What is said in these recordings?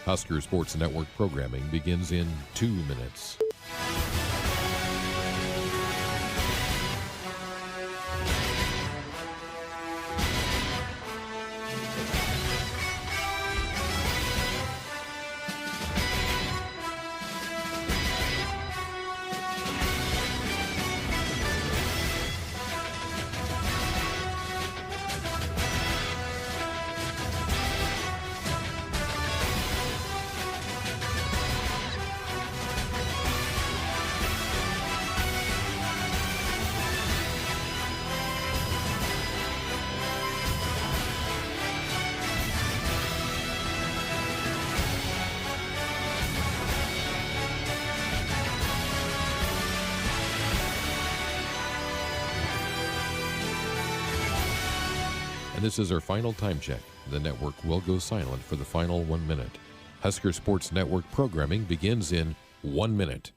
Husker Sports Network programming begins in 2 minutes. And this is our final time check. The network will go silent for the final 1 minute. Husker Sports Network programming begins in 1 minute.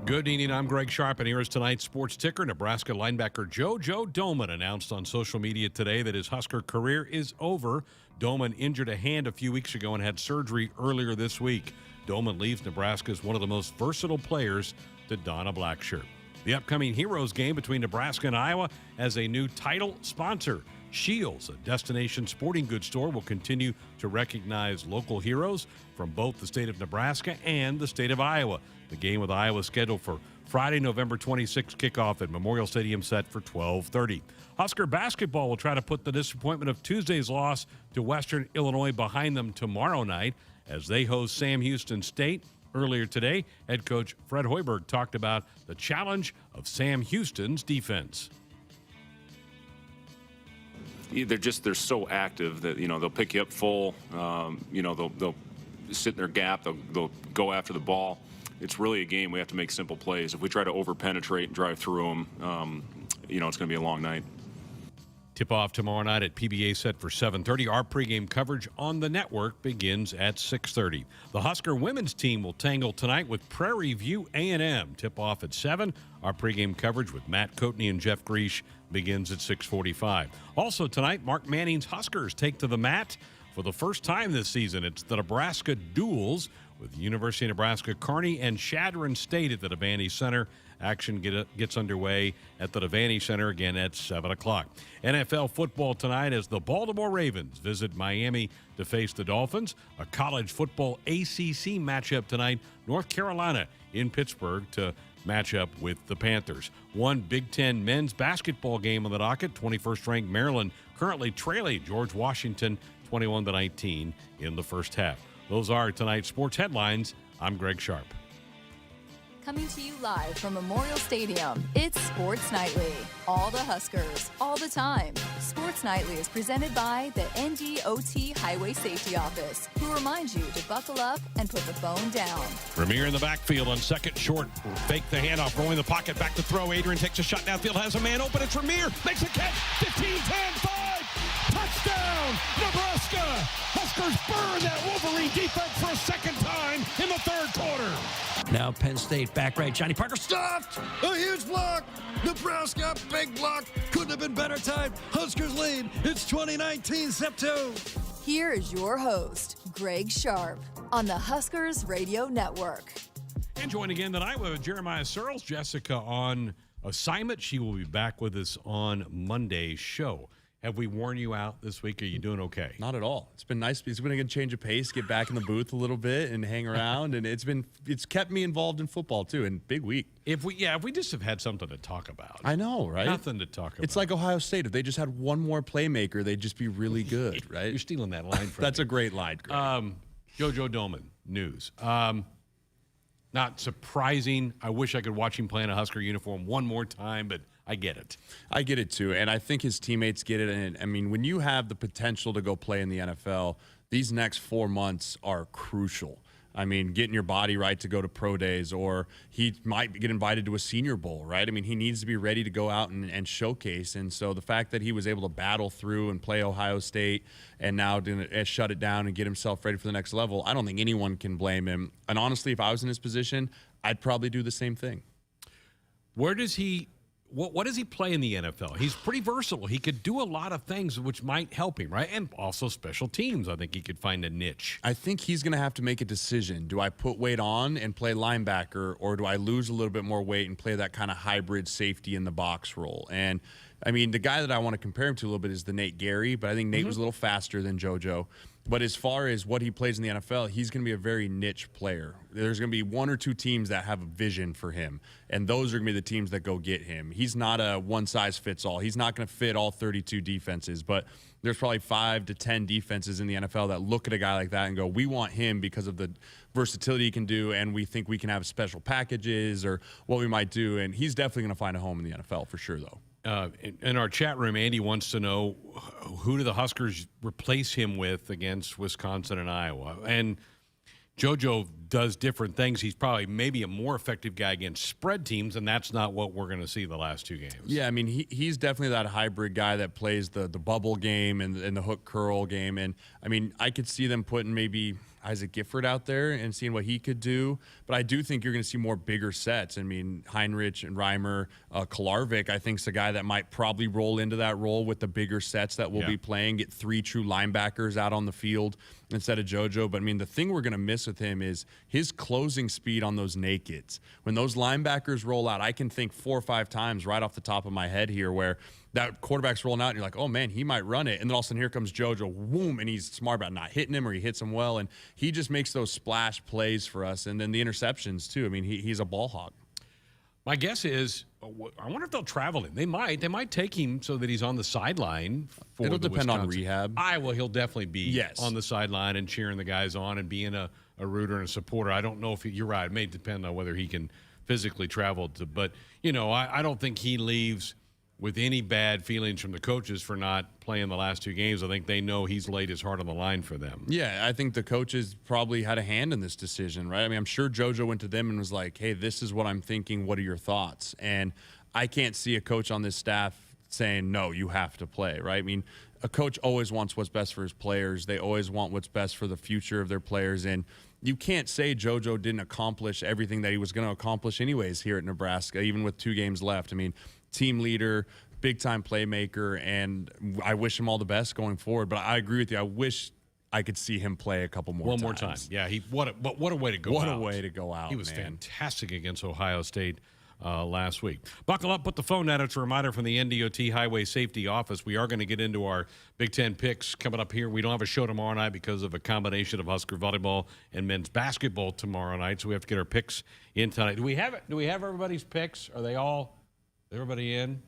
Good evening, I'm Greg Sharpe, and here is tonight's sports ticker. Nebraska linebacker Jojo Domann announced on social media today that his Husker career is over. Domann injured a hand a few weeks ago and had surgery earlier this week. Domann leaves Nebraska as one of the most versatile players to don a black shirt. The upcoming Heroes game between Nebraska and Iowa has a new title sponsor. Shields, a destination sporting goods store, will continue to recognize local heroes from both the state of Nebraska and the state of Iowa. The game with Iowa is scheduled for Friday, November 26th kickoff at Memorial Stadium set for 12:30. Husker basketball will try to put the disappointment of Tuesday's loss to Western Illinois behind them tomorrow night as they host Sam Houston State. Earlier today, head coach Fred Hoiberg talked about the challenge of Sam Houston's defense. They're so active that they'll pick you up full. They'll sit in their gap. They'll go after the ball. It's really a game we have to make simple plays. If we try to over-penetrate and drive through them, it's going to be a long night. Tip-off tomorrow night at PBA set for 7:30. Our pregame coverage on the network begins at 6:30. The Husker women's team will tangle tonight with Prairie View A&M. Tip-off at 7. Our pregame coverage with Matt Coatney and Jeff Griesch begins at 6:45. Also tonight, Mark Manning's Huskers take to the mat for the first time this season. It's the Nebraska Duels with University of Nebraska Kearney and Chadron State at the Devaney Center. Action gets underway at the Devaney Center again at 7 o'clock. NFL football tonight as the Baltimore Ravens visit Miami to face the Dolphins. A college football ACC matchup tonight. North Carolina in Pittsburgh to match up with the Panthers. One Big Ten men's basketball game on the docket. 21st-ranked Maryland currently trailing George Washington 21-19 in the first half. Those are tonight's sports headlines. I'm Greg Sharpe. Coming to you live from Memorial Stadium, it's Sports Nightly. All the Huskers, all the time. Sports Nightly is presented by the NDOT Highway Safety Office, who reminds you to buckle up and put the phone down. Vermeer in the backfield on second short. Fake the handoff, rolling the pocket, back to throw. Adrian takes a shot downfield, has a man open. It's Vermeer, makes a catch. 15, 10, 5. Touchdown, Nebraska! Huskers burn that Wolverine defense for a second time in the third quarter. Now Penn State back right. Johnny Parker stuffed. A huge block. Nebraska, big block. Couldn't have been better timed. Huskers lead. It's 2019 September. Here is your host, Greg Sharpe, on the Huskers Radio Network. And join again tonight with Jeremiah Searles. Jessica on assignment. She will be back with us on Monday's show. Have we worn you out this week? Are you doing okay? Not at all. It's been nice. It's been a good change of pace, get back in the booth a little bit and hang around. And it's kept me involved in football too. And big week. If we just have had something to talk about. I know, right? Nothing to talk about. It's like Ohio State. If they just had one more playmaker, they'd just be really good, right? You're stealing that line from That's me. a great line, Greg. Jojo Domann, news. Not surprising. I wish I could watch him play in a Husker uniform one more time, but I get it. I get it too, and I think his teammates get it. And I mean, when you have the potential to go play in the NFL, these next 4 months are crucial. I mean, getting your body right to go to pro days, or he might get invited to a Senior Bowl, right? I mean, he needs to be ready to go out and showcase. And so the fact that he was able to battle through and play Ohio State and now shut it down and get himself ready for the next level, I don't think anyone can blame him. And honestly, if I was in his position, I'd probably do the same thing. Where does he what does he play in the NFL? He's pretty versatile. He could do a lot of things which might help him, right? And also special teams. I think he could find a niche. I think he's going to have to make a decision. Do I put weight on and play linebacker, or do I lose a little bit more weight and play that kind of hybrid safety in the box role? And I mean, the guy that I want to compare him to a little bit is the Nate Gary, but I think Nate was a little faster than JoJo. But as far as what he plays in the NFL, he's going to be a very niche player. There's going to be one or two teams that have a vision for him, and those are going to be the teams that go get him. He's not a one-size-fits-all. He's not going to fit all 32 defenses, but there's probably 5 to 10 defenses in the NFL that look at a guy like that and go, we want him because of the versatility he can do, and we think we can have special packages or what we might do. And he's definitely going to find a home in the NFL for sure, though. In our chat room, Andy wants to know, who do the Huskers replace him with against Wisconsin and Iowa? And JoJo does different things. He's probably maybe a more effective guy against spread teams, and that's not what we're going to see the last 2 games. Yeah, I mean, he's definitely that hybrid guy that plays the bubble game and the hook curl game. And, I mean, I could see them putting maybe Isaac Gifford out there and seeing what he could do. But I do think you're going to see more bigger sets. I mean, Heinrich and Reimer, Kolarvik, I think is a guy that might probably roll into that role with the bigger sets that we'll be playing, get 3 true linebackers out on the field instead of JoJo. But, I mean, the thing we're going to miss with him is his closing speed on those nakeds. When those linebackers roll out, I can think 4 or 5 times right off the top of my head here where that quarterback's rolling out and you're like, oh, man, he might run it. And then all of a sudden here comes JoJo, whoom, and he's smart about not hitting him or he hits him well. And he just makes those splash plays for us. And then the interceptions, too. I mean, he's a ball hawk. My guess is, I wonder if they'll travel him. They might take him so that he's on the sideline. It'll depend on rehab. Iowa, he'll definitely be on the sideline and cheering the guys on and being a rooter and a supporter. I don't know if you're right. It may depend on whether he can physically travel to. But, you know, I don't think he leaves with any bad feelings from the coaches for not playing the last 2 games. I think they know he's laid his heart on the line for them. Yeah, I think the coaches probably had a hand in this decision, right? I mean, I'm sure JoJo went to them and was like, hey, this is what I'm thinking. What are your thoughts? And I can't see a coach on this staff saying, no, you have to play, right? I mean, a coach always wants what's best for his players. They always want what's best for the future of their players. And you can't say JoJo didn't accomplish everything that he was going to accomplish anyways here at Nebraska, even with 2 games left. I mean, team leader, big-time playmaker, and I wish him all the best going forward. But I agree with you. I wish I could see him play a couple more times. One more time. Yeah, what a way to go out. What a way to go out, He was fantastic against Ohio State last week. Buckle up, put the phone down. It's a reminder from the NDOT Highway Safety Office. We are going to get into our Big Ten picks coming up here. We don't have a show tomorrow night because of a combination of Husker volleyball and men's basketball tomorrow night, so we have to get our picks in tonight. Do we have everybody's picks? Are they all... Everybody in?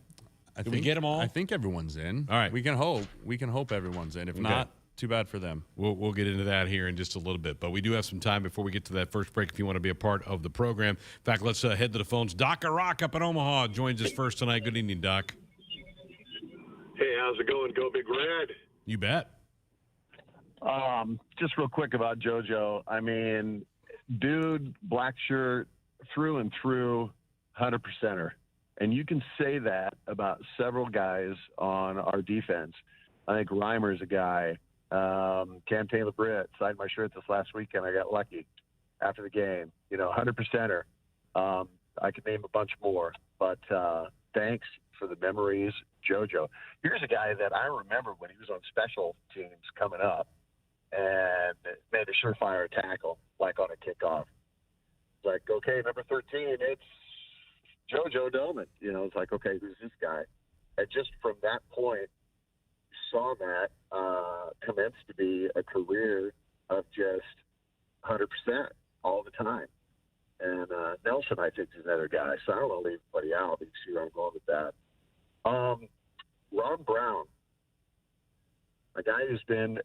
Did we get them all? I think everyone's in. All right. We can hope. We can hope everyone's in. If not, too bad for them. We'll get into that here in just a little bit. But we do have some time before we get to that first break if you want to be a part of the program. In fact, let's head to the phones. Doc Rock up in Omaha joins us first tonight. Good evening, Doc. Hey, how's it going? Go Big Red. You bet. Just real quick about JoJo. I mean, dude, black shirt, through and through, 100%er. And you can say that about several guys on our defense. I think Reimer's a guy. Cam Taylor-Britt signed my shirt this last weekend. I got lucky after the game. 100%er. I could name a bunch more. But thanks for the memories, JoJo. Here's a guy that I remember when he was on special teams coming up and made a surefire tackle, like on a kickoff. It's like, okay, number 13, it's Jojo Domann. It's like, okay, who's this guy? And just from that point, saw that commence to be a career of just 100% all the time. And Nelson, I think, is another guy. So I don't want to leave anybody out. You see where I'm going with that. Ron Brown, a guy who's been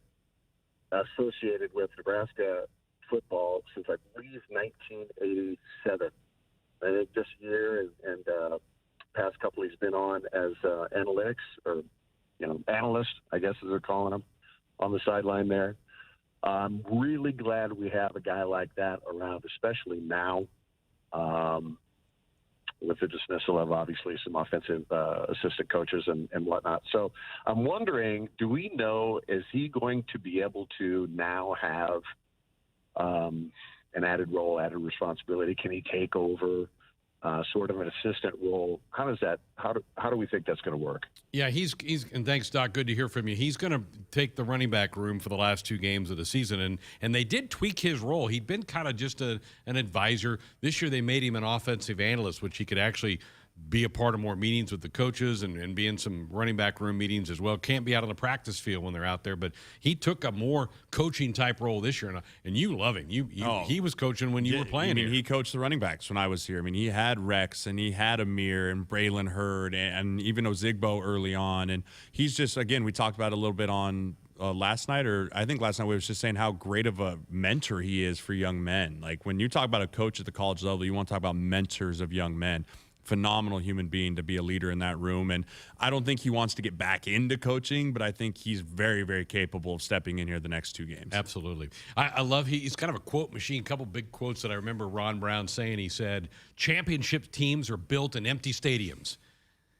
associated with Nebraska football since, I believe, 1987. I think this year and past couple he's been on as analytics or, analyst, I guess as they're calling him, on the sideline there. I'm really glad we have a guy like that around, especially now, with the dismissal of obviously some offensive assistant coaches and whatnot. So I'm wondering, do we know, is he going to be able to now have an added role, added responsibility? Can he take over sort of an assistant role? How does that? How do we think that's going to work? Yeah, he's and thanks, Doc. Good to hear from you. He's going to take the running back room for the last 2 games of the season, and they did tweak his role. He'd been kind of just an advisor. This year they made him an offensive analyst, which he could actually be a part of more meetings with the coaches and be in some running back room meetings as well. Can't be out on the practice field when they're out there, but he took a more coaching type role this year, and you love him. He was coaching when you were playing. He coached the running backs when I was here. He had Rex and he had Amir and Braylon Hurd and even Ozigbo early on, and he's just, again, we talked about it a little bit on last night, or I think last night we was just saying how great of a mentor he is for young men. Like when you talk about a coach at the college level, you want to talk about mentors of young men. Phenomenal human being to be a leader in that room. And I don't think he wants to get back into coaching, but I think he's very, very capable of stepping in here the next 2 games. Absolutely. I love he's kind of a quote machine. A couple big quotes that I remember Ron Brown saying. He said, championship teams are built in empty stadiums.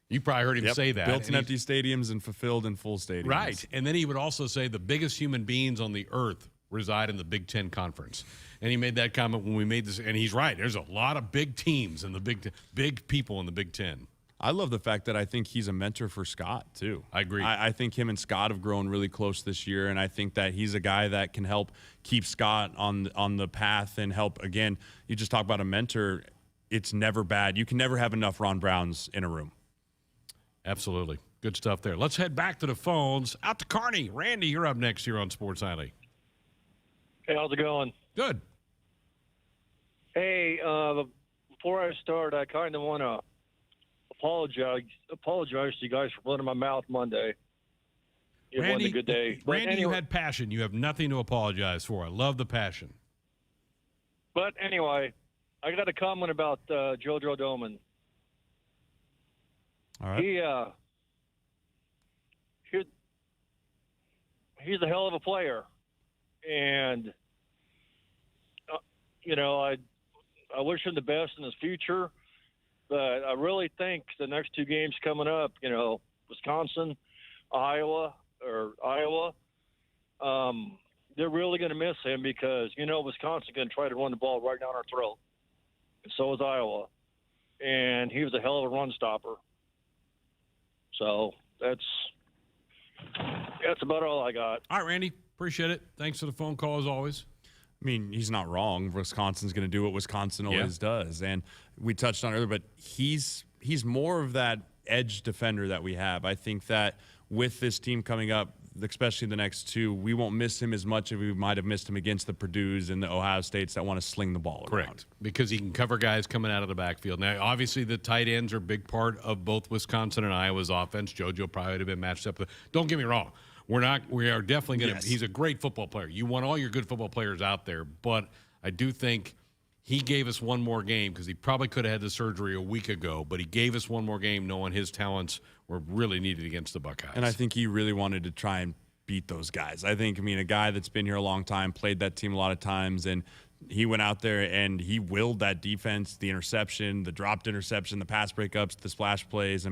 You probably heard him say that. Built in empty stadiums and fulfilled in full stadiums. Right. And then he would also say the biggest human beings on the earth reside in the Big Ten Conference. And he made that comment when we made this, and he's right. There's a lot of big teams in the big people in the Big Ten. I love the fact that I think he's a mentor for Scott, too. I agree. I think him and Scott have grown really close this year, and I think that he's a guy that can help keep Scott on the path and help, again, you just talk about a mentor. It's never bad. You can never have enough Ron Browns in a room. Absolutely. Good stuff there. Let's head back to the phones. Out to Kearney. Randy, you're up next here on Sports Nightly. Hey, how's it going? Good. Hey, before I start, I kind of want to apologize to you guys for running my mouth Monday. It wasn't a good day. But Randy, anyway, you had passion. You have nothing to apologize for. I love the passion. But anyway, I got a comment about Jojo Domann. All right. He's a hell of a player. And, I wish him the best in his future, but I really think the next 2 games coming up, Wisconsin, Iowa, they're really going to miss him because, Wisconsin's going to try to run the ball right down our throat. And so is Iowa. And he was a hell of a run stopper. So that's about all I got. All right, Randy. Appreciate it. Thanks for the phone call as always. He's not wrong. Wisconsin's going to do what Wisconsin always does. And we touched on it earlier, but he's more of that edge defender that we have. I think that with this team coming up, especially the next 2, we won't miss him as much as we might have missed him against the Purdues and the Ohio States that want to sling the ball around. Correct. Because he can cover guys coming out of the backfield. Now, obviously, the tight ends are a big part of both Wisconsin and Iowa's offense. JoJo probably would have been matched up with. Don't get me wrong. We are definitely going to. Yes. He's a great football player. You want all your good football players out there, but I do think he gave us one more game because he probably could have had the surgery a week ago, but he gave us one more game knowing his talents were really needed against the Buckeyes. And I think he really wanted to try and beat those guys. I think, a guy that's been here a long time, played that team a lot of times, and he went out there and he willed that defense, the interception, the dropped interception, the pass breakups, the splash plays.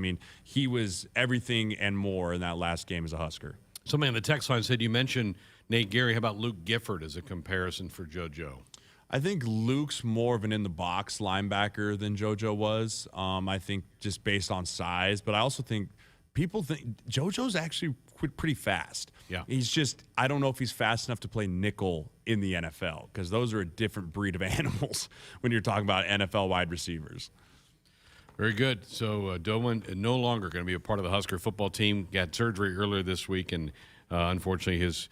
He was everything and more in that last game as a Husker. Somebody on the text line said you mentioned Nate Gary. How about Luke Gifford as a comparison for JoJo? I think Luke's more of an in-the-box linebacker than JoJo was. I think just based on size. But I also think people think JoJo's actually pretty fast. Yeah. He's just – I don't know if he's fast enough to play nickel in the NFL because those are a different breed of animals when you're talking about NFL wide receivers. Very good. So Domann no longer going to be a part of the Husker football team. Got surgery earlier this week, and unfortunately his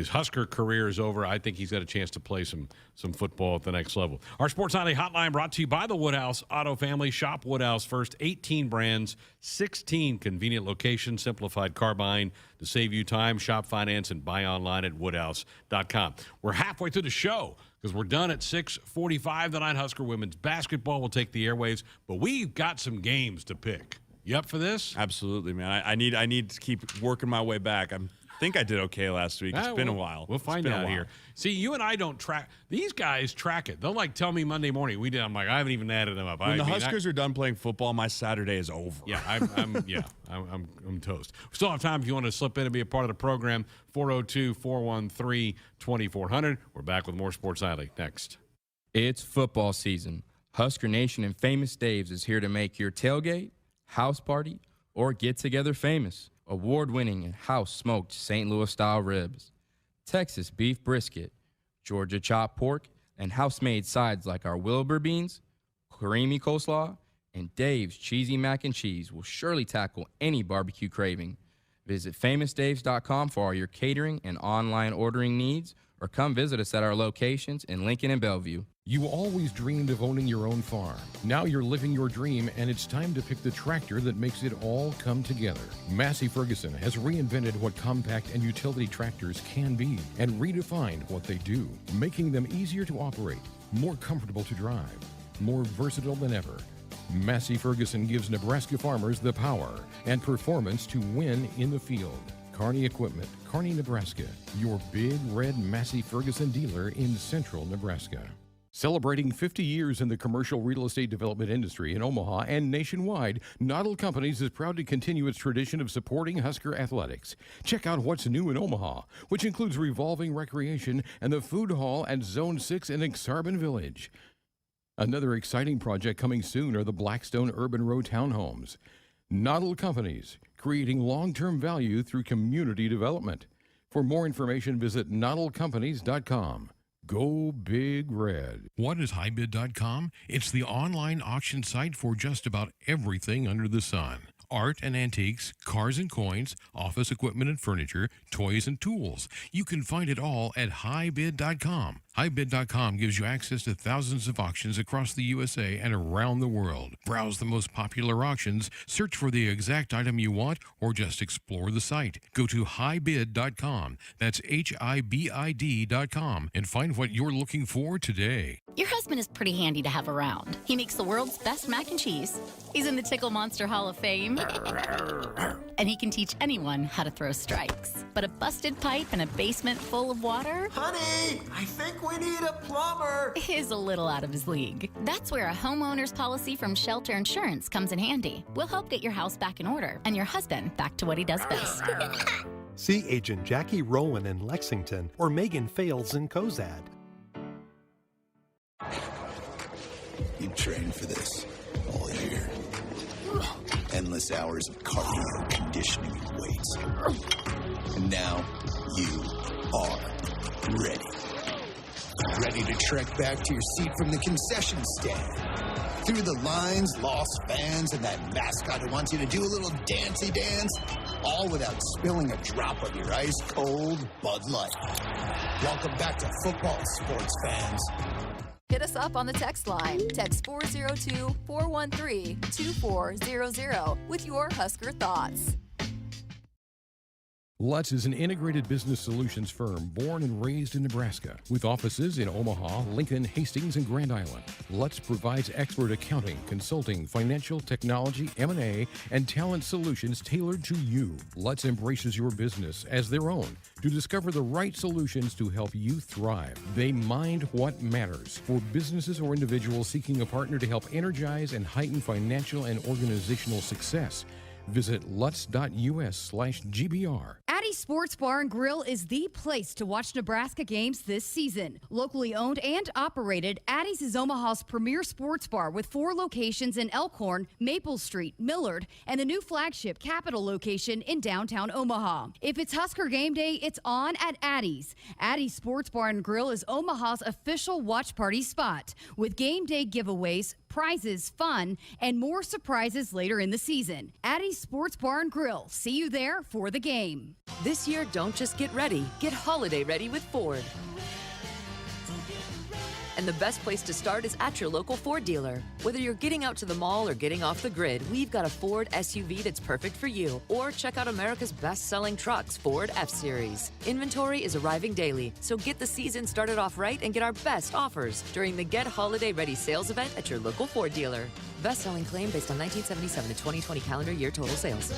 Husker career is over. I think he's got a chance to play some football at the next level. Our Sports Nightly Hotline brought to you by the Woodhouse Auto Family. Shop Woodhouse first. 18 brands, 16 convenient locations, simplified car buying to save you time. Shop, finance, and buy online at woodhouse.com. We're halfway through the show because we're done at 6:45 tonight. Husker women's basketball will take the airwaves, but we've got some games to pick. You up for this? Absolutely, man. I need to keep working my way back. I think I did okay last week. It's been a while. We'll find out here. See, you and I don't track. These guys track it. They'll tell me Monday morning we did. I'm like, I haven't even added them up. When the Huskers are done playing football, my Saturday is over. Yeah, I'm toast. We still have time if you want to slip in and be a part of the program. 402-413-2400. We're back with more Sports Nightly next. It's football season. Husker Nation and Famous Dave's is here to make your tailgate, house party, or get-together famous. Award-winning and house-smoked St. Louis-style ribs, Texas beef brisket, Georgia chopped pork, and house-made sides like our Wilbur beans, creamy coleslaw, and Dave's cheesy mac and cheese will surely tackle any barbecue craving. Visit famousdaves.com for all your catering and online ordering needs, or come visit us at our locations in Lincoln and Bellevue. You always dreamed of owning your own farm. Now you're living your dream, and it's time to pick the tractor that makes it all come together. Massey Ferguson has reinvented what compact and utility tractors can be and redefined what they do, making them easier to operate, more comfortable to drive, more versatile than ever. Massey Ferguson gives Nebraska farmers the power and performance to win in the field. Kearney Equipment, Kearney, Nebraska, your big red Massey Ferguson dealer in central Nebraska. Celebrating 50 years in the commercial real estate development industry in Omaha and nationwide, Noddle Companies is proud to continue its tradition of supporting Husker athletics. Check out what's new in Omaha, which includes revolving recreation and the food hall at Zone 6 in Exarban Village. Another exciting project coming soon are the Blackstone Urban Row townhomes. Noddle Companies, creating long-term value through community development. For more information, visit noddlecompanies.com. Go Big Red. What is highbid.com? It's the online auction site for just about everything under the sun. Art and antiques, cars and coins, office equipment and furniture, toys and tools. You can find it all at highbid.com. Highbid.com gives you access to thousands of auctions across the USA and around the world. Browse the most popular auctions, search for the exact item you want, or just explore the site. Go to highbid.com. That's HIBID.com and find what you're looking for today. Your husband is pretty handy to have around. He makes the world's best mac and cheese. He's in the Tickle Monster Hall of Fame. And he can teach anyone how to throw strikes. But a busted pipe and a basement full of water? Honey, I think we need a plumber. Is a little out of his league. That's where a homeowner's policy from Shelter Insurance comes in handy. We'll help get your house back in order and your husband back to what he does best. See Agent Jackie Rowland in Lexington or Megan Fales in Cozad. You trained for this all year. Endless hours of cardio, conditioning, and weights. And now you are ready. Ready to trek back to your seat from the concession stand. Through the lines, lost fans, and that mascot who wants you to do a little dancey dance, all without spilling a drop of your ice-cold Bud Light. Welcome back to football, sports fans. Hit us up on the text line. Text 402-413-2400 with your Husker thoughts. Lutz is an integrated business solutions firm born and raised in Nebraska with offices in Omaha, Lincoln, Hastings, and Grand Island. Lutz provides expert accounting, consulting, financial, technology, M&A, and talent solutions tailored to you. Lutz embraces your business as their own to discover the right solutions to help you thrive. They mind what matters for businesses or individuals seeking a partner to help energize and heighten financial and organizational success. Visit lutz.us/GBR. Addie's Sports Bar and Grill is the place to watch Nebraska games this season. Locally owned and operated, Addie's is Omaha's premier sports bar with 4 locations in Elkhorn, Maple Street, Millard, and the new flagship Capitol location in downtown Omaha. If it's Husker game day, it's on at Addie's. Addie's Sports Bar and Grill is Omaha's official watch party spot with game day giveaways, prizes, fun, and more surprises later in the season. Addie's Sports Bar and Grill. See you there for the game. This year, don't just get ready, get holiday ready with Ford. And the best place to start is at your local Ford dealer. Whether you're getting out to the mall or getting off the grid, we've got a Ford SUV that's perfect for you. Or check out America's best-selling trucks, Ford F-Series. Inventory is arriving daily, so get the season started off right and get our best offers during the Get Holiday Ready sales event at your local Ford dealer. Best-selling claim based on 1977 to 2020 calendar year total sales.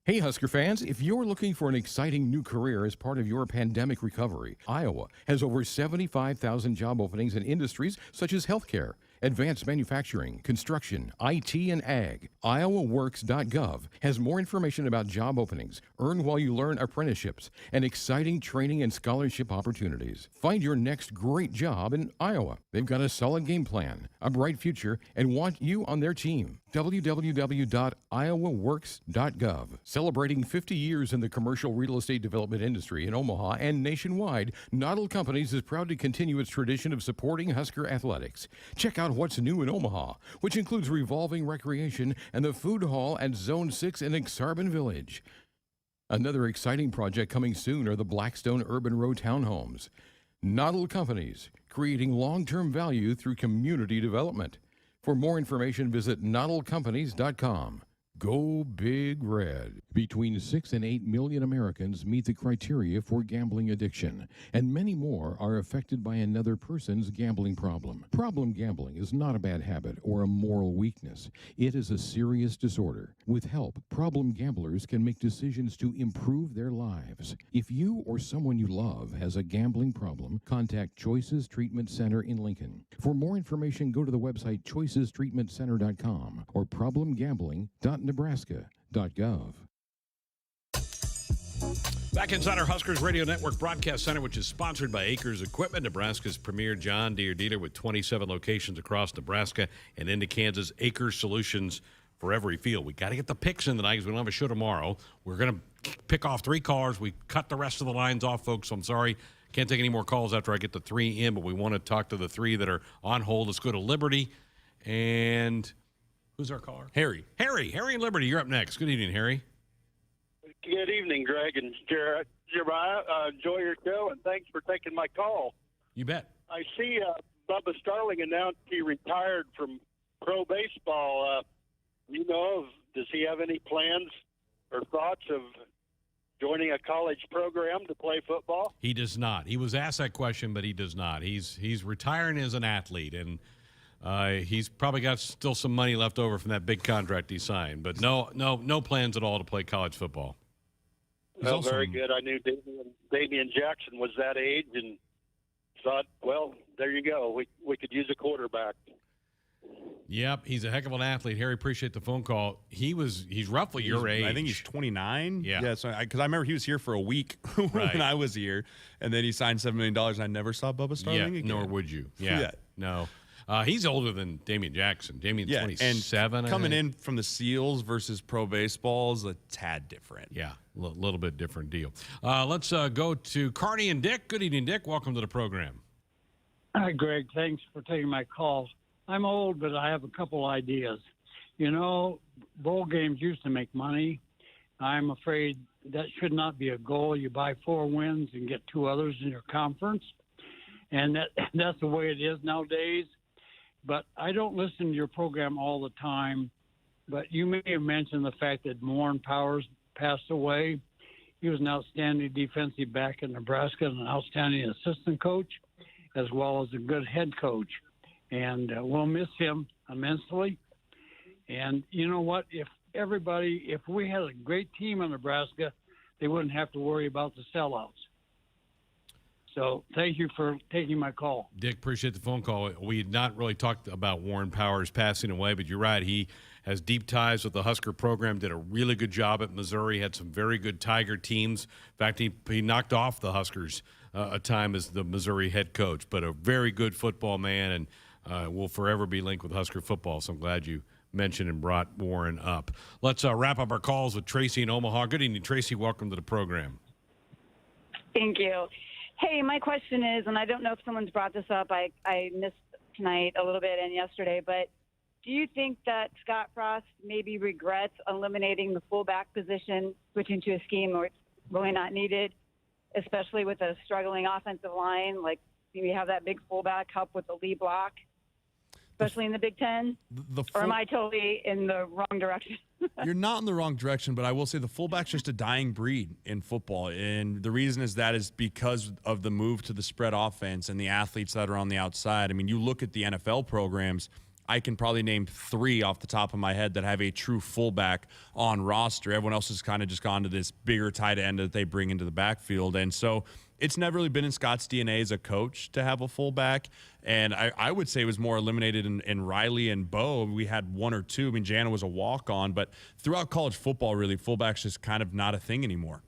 Hey, Husker fans, if you're looking for an exciting new career as part of your pandemic recovery, Iowa has over 75,000 job openings in industries such as healthcare, advanced manufacturing, construction, IT, and ag. IowaWorks.gov has more information about job openings, earn while you learn apprenticeships, and exciting training and scholarship opportunities. Find your next great job in Iowa. They've got a solid game plan, a bright future, and want you on their team. www.iowaworks.gov. Celebrating 50 years in the commercial real estate development industry in Omaha and nationwide, Noddle Companies is proud to continue its tradition of supporting Husker athletics. Check out what's new in Omaha, which includes revolving recreation and the food hall at Zone 6 in Exarban Village. Another exciting project coming soon are the Blackstone Urban Row townhomes. Noddle Companies, creating long-term value through community development. For more information, visit noddlecompanies.com. Go Big Red. Between 6 and 8 million Americans meet the criteria for gambling addiction, and many more are affected by another person's gambling problem. Problem gambling is not a bad habit or a moral weakness. It is a serious disorder. With help, problem gamblers can make decisions to improve their lives. If you or someone you love has a gambling problem, contact Choices Treatment Center in Lincoln. For more information, go to the website choicestreatmentcenter.com or problemgambling.nebraska.gov. Back inside our Huskers Radio Network Broadcast Center, which is sponsored by Acres Equipment, Nebraska's premier John Deere dealer with 27 locations across Nebraska and into Kansas. Acres Solutions for every field. We got to get the picks in tonight because we don't have a show tomorrow. We're going to pick off 3 callers. We cut the rest of the lines off, folks. So I'm sorry. Can't take any more calls after I get the 3 in, but we want to talk to the 3 that are on hold. Let's go to Liberty. And who's our caller? Harry in Liberty, you're up next. Good evening, Harry. Good evening, Greg and Jeremiah. Enjoy your show, and thanks for taking my call. You bet. I see Bubba Starling announced he retired from pro baseball. Does he have any plans or thoughts of joining a college program to play football? He does not. He was asked that question, but he does not. He's retiring as an athlete, and he's probably got still some money left over from that big contract he signed. But no plans at all to play college football. Well, very good. I knew Damian Jackson was that age and thought, well, there you go. We could use a quarterback. Yep, he's a heck of an athlete. Harry, appreciate the phone call. He's roughly your age. I think he's 29. Yeah. So because I remember he was here for a week when I was here, and then he signed $7 million, and I never saw Bubba Starling again. Nor would you. Yeah. No. He's older than Damian Jackson. Damian's 27. And coming in from the Seals versus pro baseball is a tad different. Yeah, a little bit different deal. Let's go to Carney and Dick. Good evening, Dick. Welcome to the program. Hi, Greg. Thanks for taking my call. I'm old, but I have a couple ideas. Bowl games used to make money. I'm afraid that should not be a goal. You buy 4 wins and get 2 others in your conference, and that's the way it is nowadays. But I don't listen to your program all the time, but you may have mentioned the fact that Warren Powers passed away. He was an outstanding defensive back in Nebraska and an outstanding assistant coach, as well as a good head coach. And we'll miss him immensely. And you know what? If we had a great team in Nebraska, they wouldn't have to worry about the sellouts. So thank you for taking my call. Dick, appreciate the phone call. We had not really talked about Warren Powers passing away, but you're right. He has deep ties with the Husker program, did a really good job at Missouri, had some very good Tiger teams. In fact, he knocked off the Huskers a time as the Missouri head coach, but a very good football man, and will forever be linked with Husker football. So I'm glad you mentioned and brought Warren up. Let's wrap up our calls with Tracy in Omaha. Good evening, Tracy. Welcome to the program. Thank you. Hey, my question is, and I don't know if someone's brought this up. I missed tonight a little bit and yesterday, but do you think that Scott Frost maybe regrets eliminating the fullback position, switching to a scheme where it's really not needed, especially with a struggling offensive line? Like, maybe have that big fullback help with the lead block, especially in the Big Ten? Or am I totally in the wrong direction? You're not in the wrong direction, but I will say the fullback's just a dying breed in football. And the reason is because of the move to the spread offense and the athletes that are on the outside. I mean, you look at the NFL programs, I can probably name 3 off the top of my head that have a true fullback on roster. Everyone else has kind of just gone to this bigger tight end that they bring into the backfield. And so it's never really been in Scott's DNA as a coach to have a fullback. And I would say it was more eliminated in Riley and Bo. We had 1 or 2. I mean, Jana was a walk-on. But throughout college football, really, fullback's just kind of not a thing anymore.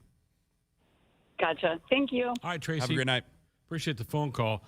Gotcha. Thank you. All right, Tracy. Have a great night. Appreciate the phone call.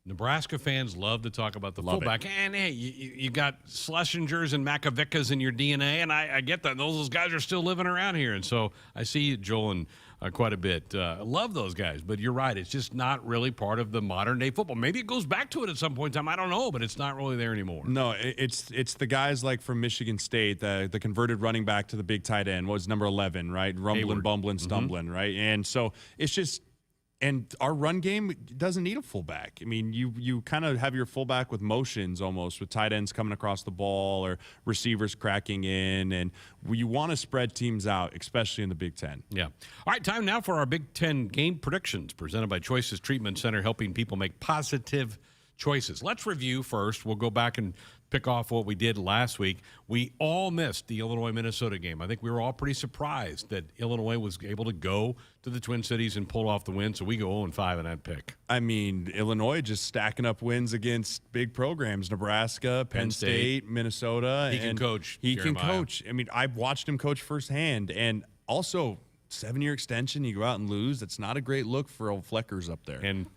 Nebraska fans love to talk about the fullback. And, hey, you got Schlesingers and Macavickas in your DNA, and I get that. Those guys are still living around here. And so I see Joel and quite a bit. I love those guys. But you're right. It's just not really part of the modern-day football. Maybe it goes back to it at some point in time. I don't know, but it's not really there anymore. No, it's the guys like from Michigan State, the converted running back to the big tight end. What was number 11, right? Rumbling, bumbling, stumbling, right? And so it's just – and our run game doesn't need a fullback. I mean, you kind of have your fullback with motions almost, with tight ends coming across the ball or receivers cracking in. And you want to spread teams out, especially in the Big Ten. Yeah. All right, time now for our Big Ten game predictions presented by Choices Treatment Center, helping people make positive choices. Let's review first. We'll go back and pick off what we did last week. We all missed the Illinois-Minnesota game. I think we were all pretty surprised that Illinois was able to go to the Twin Cities and pull off the win, so we go 0-5 in that pick. I mean, Illinois just stacking up wins against big programs, Nebraska, Penn State, Minnesota. He can coach. He can coach. I mean, I've watched him coach firsthand, and also 7-year extension, you go out and lose. That's not a great look for old Fleckers up there. And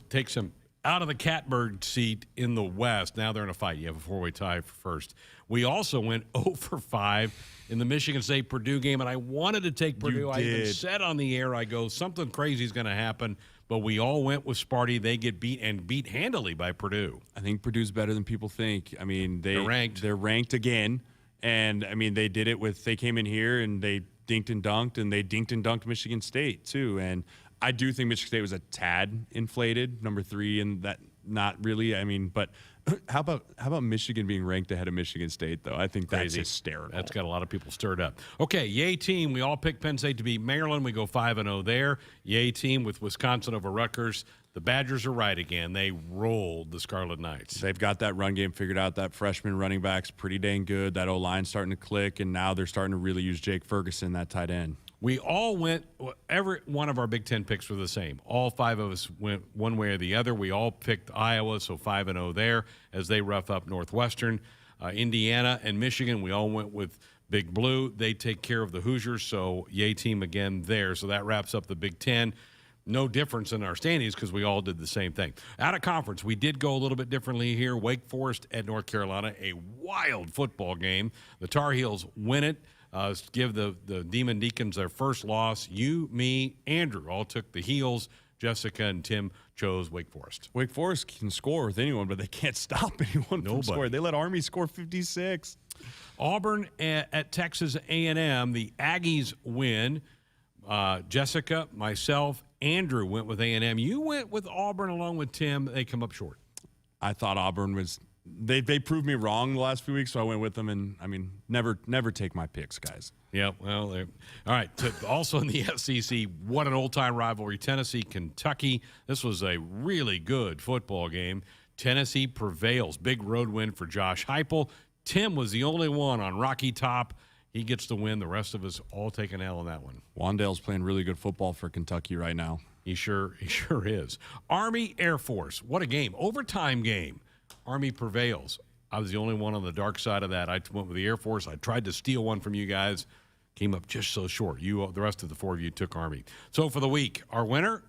takes him out of the catbird seat in the West. Now they're in a fight. You have a 4-way tie for first. We also went 0-5 in the Michigan State-Purdue game, and I wanted to take Purdue. I even said on the air, I go, something crazy is going to happen, but we all went with Sparty. They get beat handily by Purdue. I think Purdue's better than people think. I mean, they're ranked again, and, I mean, they did it they came in here and they dinked and dunked Michigan State, too, and I do think Michigan State was a tad inflated, number 3, and that not really. I mean, but how about Michigan being ranked ahead of Michigan State, though? I think that's hysterical. That's got a lot of people stirred up. Okay, yay team. We all picked Penn State to beat Maryland. We go 5-0 there. Yay team with Wisconsin over Rutgers. The Badgers are right again. They rolled the Scarlet Knights. They've got that run game figured out. That freshman running back's pretty dang good. That O-line's starting to click, and now they're starting to really use Jake Ferguson, that tight end. We all went, every one of our Big Ten picks were the same. All 5 of us went one way or the other. We all picked Iowa, so 5-0 there as they rough up Northwestern. Indiana and Michigan, we all went with Big Blue. They take care of the Hoosiers, so yay team again there. So that wraps up the Big Ten. No difference in our standings because we all did the same thing. Out of conference, we did go a little bit differently here. Wake Forest at North Carolina, a wild football game. The Tar Heels win it. Give the Demon Deacons their first loss. You, me, Andrew all took the Heels. Jessica and Tim chose Wake Forest. Wake Forest can score with anyone, but they can't stop anyone from scoring. They let Army score 56. Auburn at Texas A&M. The Aggies win. Jessica, myself, Andrew went with A&M. You went with Auburn along with Tim. They come up short. I thought Auburn was – they proved me wrong the last few weeks, so I went with them. And, I mean, never take my picks, guys. Yeah, well, all right. Also in the SEC, what an old-time rivalry, Tennessee-Kentucky. This was a really good football game. Tennessee prevails. Big road win for Josh Heupel. Tim was the only one on Rocky Top. He gets the win. The rest of us all take an L on that one. Wandale's playing really good football for Kentucky right now. He sure is. Army Air Force. What a game. Overtime game. Army prevails. I was the only one on the dark side of that. I went with the Air Force. I tried to steal one from you guys. Came up just so short. The rest of the 4 of you took Army. So for the week, our winner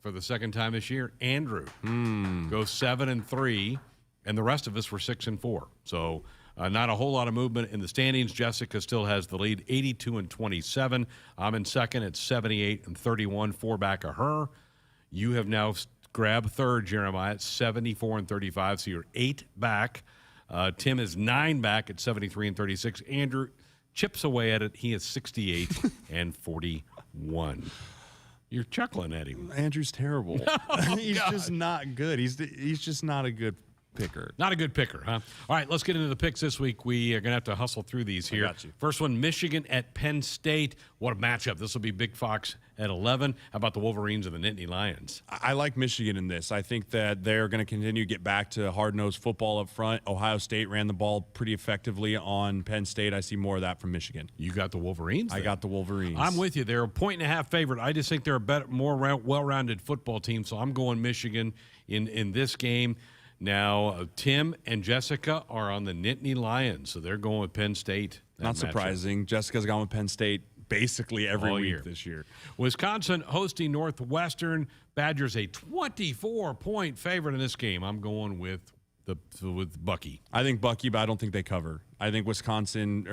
for the second time this year, Andrew, goes 7-3, and the rest of us were 6-4. So not a whole lot of movement in the standings. Jessica still has the lead, 82-27. I'm in second at 78-31, 4 back of her. You have now grab third, Jeremiah, at 74-35. So you're 8 back. Tim is 9 back at 73-36. Andrew chips away at it. He is 68-41. You're chuckling at him. Andrew's terrible. Oh, he's God. just not good. He's just not a good picker. Not a good picker, huh? All right, let's get into the picks this week. We are going to have to hustle through these here. got you. First one, Michigan at Penn State. What a matchup. This will be Big Fox at 11. How about the Wolverines and the Nittany Lions? I like Michigan in this. I think that they're going to continue to get back to hard-nosed football up front. Ohio State ran the ball pretty effectively on Penn State. I see more of that from Michigan. You got the Wolverines? I got the Wolverines. I'm with you. They're a 1.5 favorite. I just think they're a better, more well-rounded football team, so I'm going Michigan in this game. Now, Tim and Jessica are on the Nittany Lions, so they're going with Penn State. Not surprising. Jessica's gone with Penn State basically every week this year. Wisconsin hosting Northwestern. Badgers a 24-point favorite in this game. I'm going with Bucky. I think Bucky, but I don't think they cover. I think Wisconsin,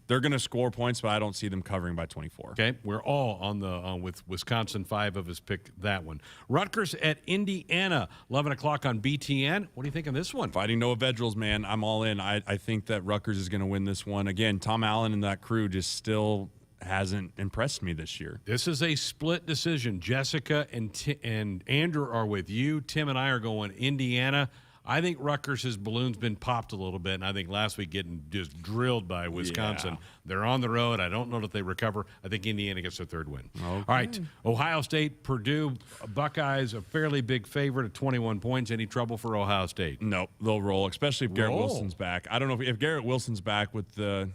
they're going to score points, but I don't see them covering by 24. Okay, we're all with Wisconsin. 5 of us pick that one. Rutgers at Indiana, 11 o'clock on BTN. What do you think of this one? Fighting Noah Vedril's, man. I'm all in. I think that Rutgers is going to win this one. Again, Tom Allen and that crew just still hasn't impressed me this year. This is a split decision. Jessica and Andrew are with you. Tim and I are going Indiana. I think Rutgers' balloon's been popped a little bit, and I think last week getting just drilled by Wisconsin. Yeah. They're on the road. I don't know that they recover. I think Indiana gets their third win. Okay. All right, Ohio State, Purdue, Buckeyes, a fairly big favorite at 21 points. Any trouble for Ohio State? Nope, they'll roll, especially if Garrett Wilson's back. I don't know if Garrett Wilson's back with the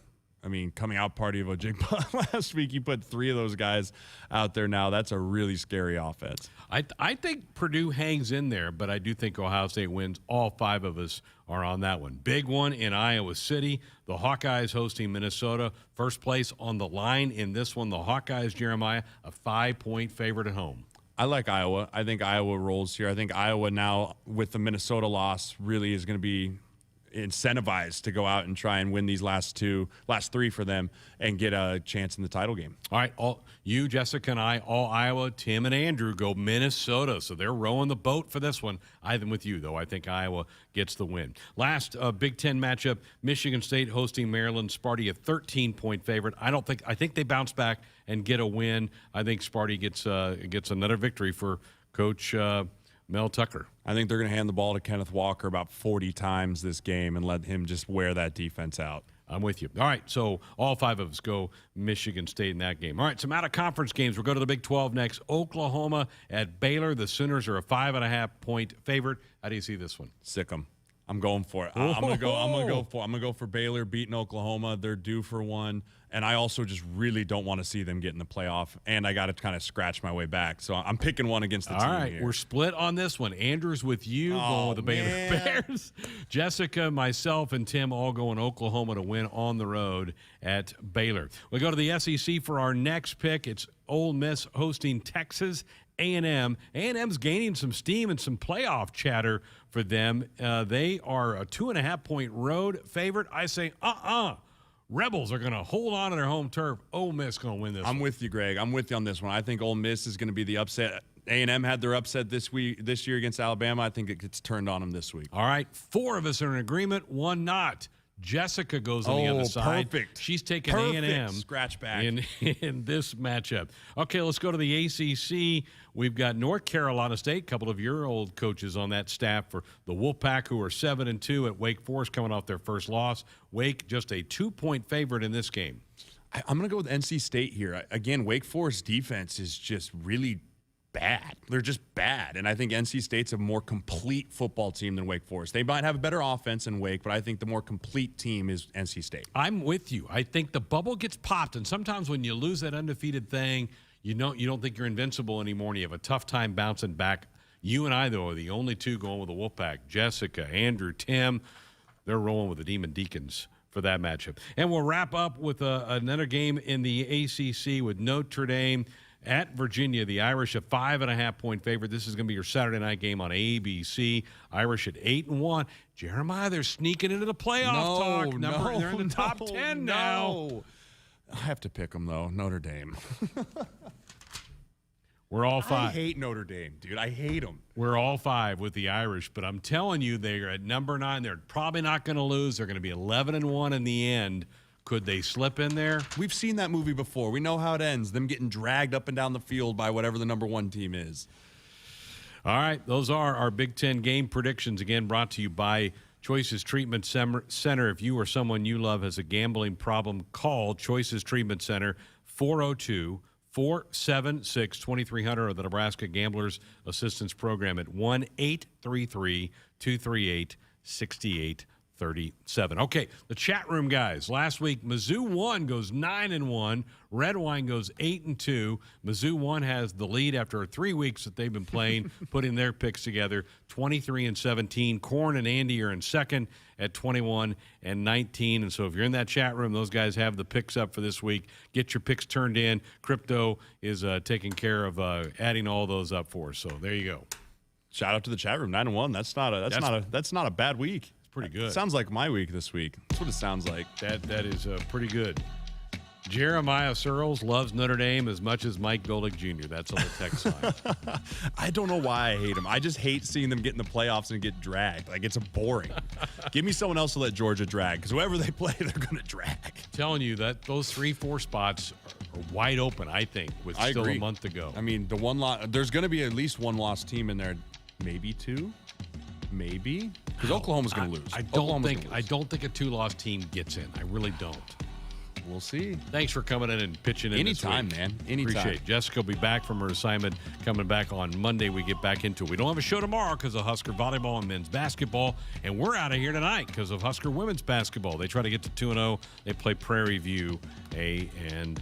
coming out party of Ojigba last week. You put 3 of those guys out there now. That's a really scary offense. I think Purdue hangs in there, but I do think Ohio State wins. All 5 of us are on that one. Big one in Iowa City. The Hawkeyes hosting Minnesota. First place on the line in this one. The Hawkeyes, Jeremiah, a 5-point favorite at home. I like Iowa. I think Iowa rolls here. I think Iowa now, with the Minnesota loss, really is going to be incentivized to go out and try and win these last 3 for them and get a chance in the title game. All right, you, Jessica, and I, all Iowa. Tim and Andrew go Minnesota, so they're rowing the boat for this one. I'm with you, though. I think Iowa gets the win. Last Big Ten matchup, Michigan State hosting Maryland. Sparty a 13-point favorite. I think they bounce back and get a win. I think Sparty gets another victory for Coach Mel Tucker. I think they're going to hand the ball to Kenneth Walker about 40 times this game and let him just wear that defense out. I'm with you. All right, so all 5 of us go Michigan State in that game. All right, some out-of-conference games. We'll go to the Big 12 next. Oklahoma at Baylor. The Sooners are a 5.5-point favorite. How do you see this one? Sick 'em. I'm going for it. I'm gonna go for Baylor beating Oklahoma. They're due for one, and I also just really don't want to see them get in the playoff. And I got to kind of scratch my way back, so I'm picking one against the team. All right, here. we're split on this one. Andrew's with you, going with the Baylor Bears. Jessica, myself, and Tim all going Oklahoma to win on the road at Baylor. We go to the SEC for our next pick. It's Ole Miss hosting Texas A&M. A&M's gaining some steam and some playoff chatter for them. They are a 2.5-point road favorite. I say, Rebels are going to hold on to their home turf. Ole Miss going to win this. I'm with you, Greg. I'm with you on this one. I think Ole Miss is going to be the upset. A&M had their upset this year against Alabama. I think it gets turned on them this week. All right, 4 of us are in agreement, 1 not. Jessica goes on the other side. Perfect. She's taking A&M scratch back in this matchup. Okay, let's go to the ACC. We've got North Carolina State, a couple of your old coaches on that staff for the Wolfpack, who are 7-2 at Wake Forest, coming off their first loss. Wake just a 2-point favorite in this game. I'm going to go with NC State here. Again, Wake Forest defense is just really bad. They're just bad. And I think NC State's a more complete football team than Wake Forest. They might have a better offense than Wake, but I think the more complete team is NC State. I'm with you. I think the bubble gets popped, and sometimes when you lose that undefeated thing, you don't think you're invincible anymore, and you have a tough time bouncing back. You and I, though, are the only 2 going with the Wolfpack. Jessica, Andrew, Tim, they're rolling with the Demon Deacons for that matchup. And we'll wrap up with another game in the ACC with Notre Dame at Virginia. The Irish a 5.5-point favorite. This is going to be your Saturday night game on ABC. Irish at 8-1. Jeremiah, they're sneaking into the playoff talk. They're in the top 10 now. I have to pick them, though. Notre Dame. We're all 5. I hate Notre Dame, dude. I hate them. We're all 5 with the Irish, but I'm telling you, they're at number 9. They're probably not going to lose. They're going to be 11-1 in the end. Could they slip in there? We've seen that movie before. We know how it ends. Them getting dragged up and down the field by whatever the number 1 team is. All right, those are our Big Ten game predictions, again brought to you by Choices Treatment Center. If you or someone you love has a gambling problem, call Choices Treatment Center, 402-476-2300, or the Nebraska Gamblers Assistance Program at 1-833-238-6837. Okay, the chat room guys. Last week, Mizzou 1 goes 9-1. Red Wine goes 8-2. Mizzou 1 has the lead after 3 weeks that they've been playing, putting their picks together, 23-17. Corn and Andy are in second at 21-19. And so if you're in that chat room, those guys have the picks up for this week. Get your picks turned in. Crypto is taking care of adding all those up for us. So there you go. Shout out to the chat room, 9-1. That's not a bad week. Pretty good. Sounds like my week this week. That's what it sounds like. That is pretty good. Jeremiah Searles loves Notre Dame as much as Mike Golick Jr. That's on the text line. I don't know why I hate them. I just hate seeing them get in the playoffs and get dragged. Like, it's boring. Give me someone else to let Georgia drag, because whoever they play, they're going to drag. Telling you that those 3-4 spots are wide open, I think, with still a month to go. I mean, there's going to be at least one lost team in there, maybe 2. Maybe, because Oklahoma's going to lose. I don't think a 2-loss team gets in. I really don't. We'll see. Thanks for coming in and pitching in. Anytime, this week. man. Anytime. Appreciate it. Jessica will be back from her assignment, coming back on Monday. We get back into it. We don't have a show tomorrow because of Husker volleyball and men's basketball, and we're out of here tonight because of Husker women's basketball. They try to get to 2-0. They play Prairie View A&M.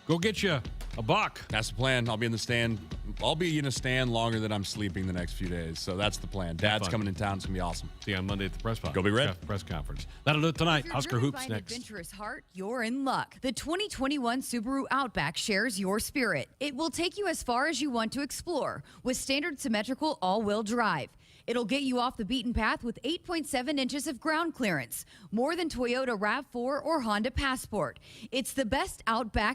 Go get you a buck. That's the plan. I'll be in the stand. I'll be in a stand longer than I'm sleeping the next few days. So that's the plan. Dad's coming in town. It's going to be awesome. See you on Monday at the press conference. Go be red. Press conference. That'll do it tonight. Husker driven Hoops by next. An adventurous heart, you're in luck. The 2021 Subaru Outback shares your spirit. It will take you as far as you want to explore with standard symmetrical all-wheel drive. It'll get you off the beaten path with 8.7 inches of ground clearance, more than Toyota RAV4 or Honda Passport. It's the best Outback